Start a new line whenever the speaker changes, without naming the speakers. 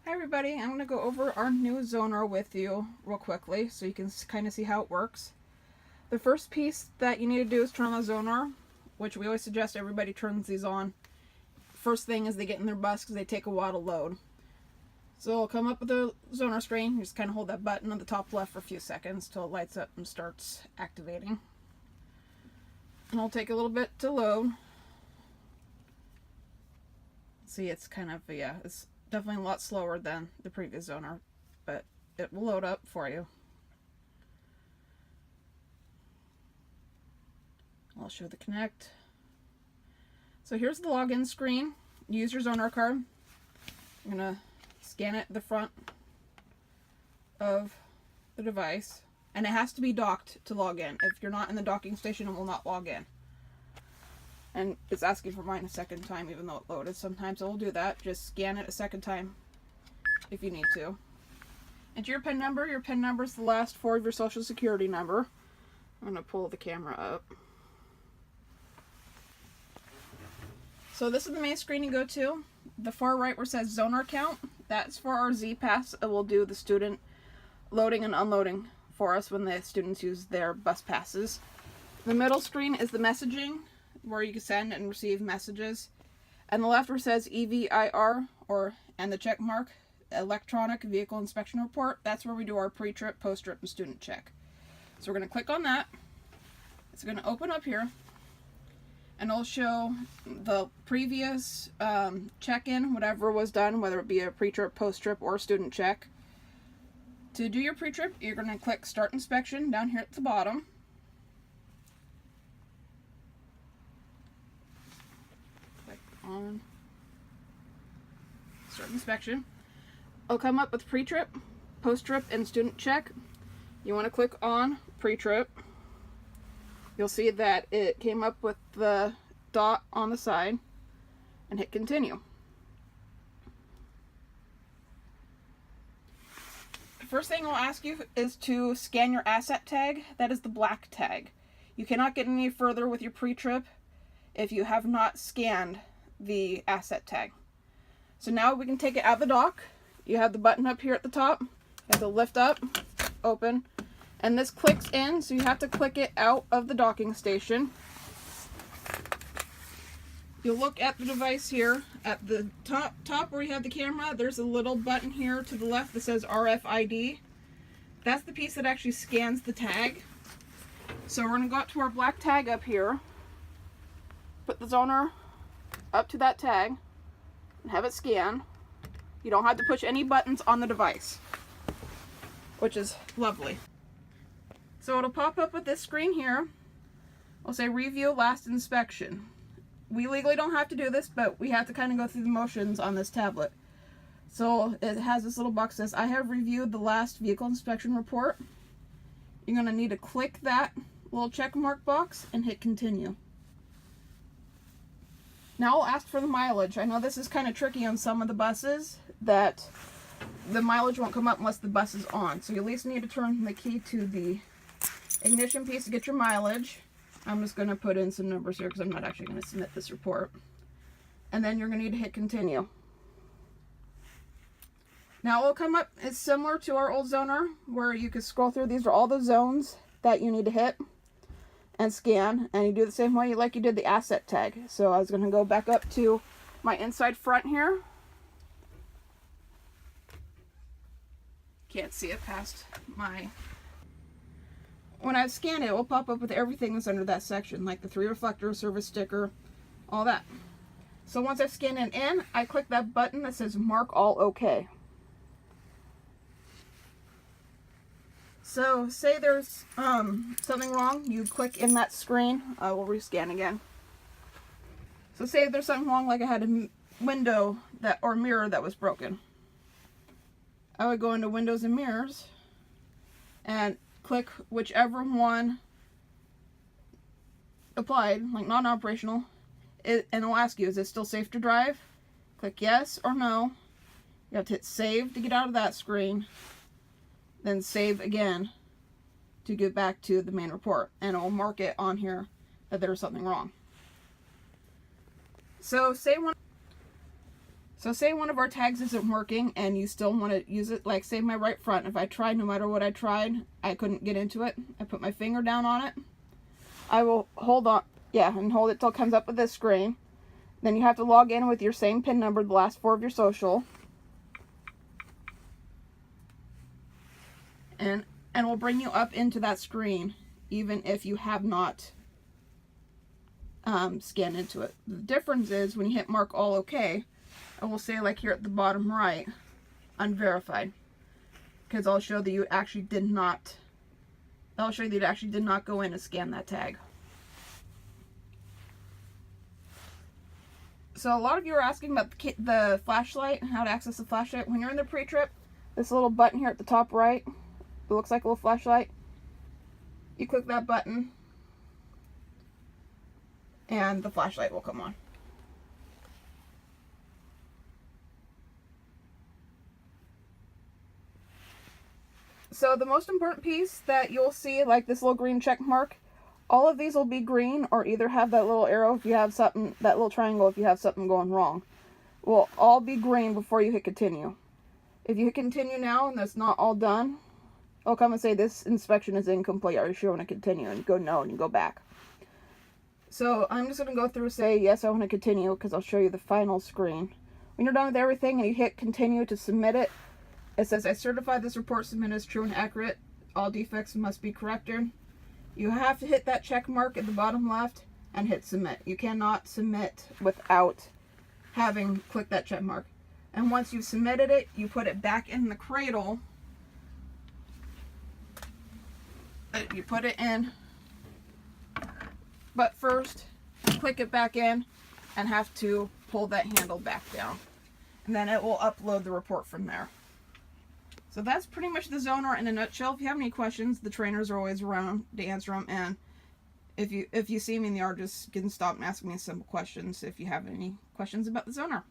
Hi everybody, I'm going to go over our new Zonar with you real quickly so you can kind of see how it works. The first piece that you need to do is turn on the Zonar, which we always suggest everybody turns these on. First thing is they get in their bus because they take a while to load. So it'll come up with the Zonar screen. You just kind of hold that button on the top left for a few seconds till it lights up and starts activating. And it'll take a little bit to load. See, it's kind of, it's definitely a lot slower than the previous Zonar, but it will load up for you. I'll show the Connect. So here's the login screen. Use your Zonar card. I'm going to scan it at the front of the device, and it has to be docked to log in. If you're not in the docking station, it will not log in. And it's asking for mine a second time even though it loaded. Sometimes it will do that. Just scan it a second time if you need to. Enter your PIN number. Your PIN number is the last four of your social security number. I'm going to pull the camera up. So this is the main screen you go to. The far right where it says Zonar count, that's for our Z-Pass. It will do the student loading and unloading for us when the students use their bus passes. The middle screen is the messaging, where you can send and receive messages. And the left where it says EVIR, and the check mark, Electronic Vehicle Inspection Report, that's where we do our pre-trip, post-trip, and student check. So we're going to click on that. It's going to open up here, and it'll show the previous check-in, whatever was done, whether it be a pre-trip, post-trip, or student check. To do your pre-trip, you're going to click Start Inspection down here at the bottom. On Start Inspection. It'll come up with pre-trip, post-trip, and student check. You want to click on pre-trip. You'll see that it came up with the dot on the side, and hit continue. The first thing it'll ask you is to scan your asset tag. That is the black tag. You cannot get any further with your pre-trip if you have not scanned the asset tag. So now we can take it out of the dock. You have the button up here at the top. You have to lift up, open, and this clicks in, so you have to click it out of the docking station. You'll look at the device here at the top where you have the camera. There's a little button here to the left that says RFID. That's the piece that actually scans the tag. So we're going to go up to our black tag up here, put the Zonar up to that tag and have it scan. You don't have to push any buttons on the device, which is lovely. So it'll pop up with this screen here. It'll say review last inspection. We legally don't have to do this, but we have to kind of go through the motions on this tablet. So it has this little box that says I have reviewed the last vehicle inspection report. You're going to need to click that little check mark box and hit continue. Now I'll ask for the mileage. I know this is kind of tricky on some of the buses, that the mileage won't come up unless the bus is on. So you at least need to turn the key to the ignition piece to get your mileage. I'm just going to put in some numbers here because I'm not actually going to submit this report. And then you're going to need to hit continue. Now it will come up, it's similar to our old Zonar, where you can scroll through. These are all the zones that you need to hit and scan, and you do the same way like you did the asset tag. So I was going to go back up to my inside front here. Can't see it past my... When I scan it, it will pop up with everything that's under that section, like the 3 reflectors, service sticker, all that. So once I scan it in, I click that button that says mark all OK. So say there's something wrong, you click in that screen. I will rescan again. So say there's something wrong, like I had a window that or mirror that was broken. I would go into windows and mirrors and click whichever one applied, like non-operational, and it'll ask you, is it still safe to drive? Click yes or no. You have to hit save to get out of that screen. Then save again to get back to the main report, and it will mark it on here that there's something wrong. So say So say one of our tags isn't working and you still want to use it, like say my right front. If I tried, no matter what I tried, I couldn't get into it. I put my finger down on it. I will hold on, and hold it till it comes up with this screen. Then you have to log in with your same PIN number, the last 4 of your social. And will bring you up into that screen, even if you have not scanned into it. The difference is when you hit mark all okay, I will say like here at the bottom right, unverified, because I'll show that you actually did not. I'll show you that you actually did not go in and scan that tag. So a lot of you are asking about the flashlight and how to access the flashlight. When you're in the pre-trip, this little button here at the top right, it looks like a little flashlight. You click that button, and the flashlight will come on. So the most important piece that you'll see, like this little green check mark, all of these will be green or either have that little arrow if you have something, that little triangle if you have something going wrong. Will all be green before you hit continue. If you hit continue now and that's not all done, it'll come and say this inspection is incomplete. Are you sure you want to continue? And you go no and you go back. So I'm just going to go through and say yes, I want to continue, because I'll show you the final screen. When you're done with everything and you hit continue to submit it, it says, I certify this report submitted is true and accurate. All defects must be corrected. You have to hit that check mark at the bottom left and hit submit. You cannot submit without having clicked that check mark. And once you've submitted it, you put it back in the cradle. You put it in. But first, click it back in and have to pull that handle back down. And then it will upload the report from there. So that's pretty much the Zonar in a nutshell. If you have any questions, the trainers are always around to answer them. And if you see me in the yard, just get and stop and ask me simple questions if you have any questions about the Zonar.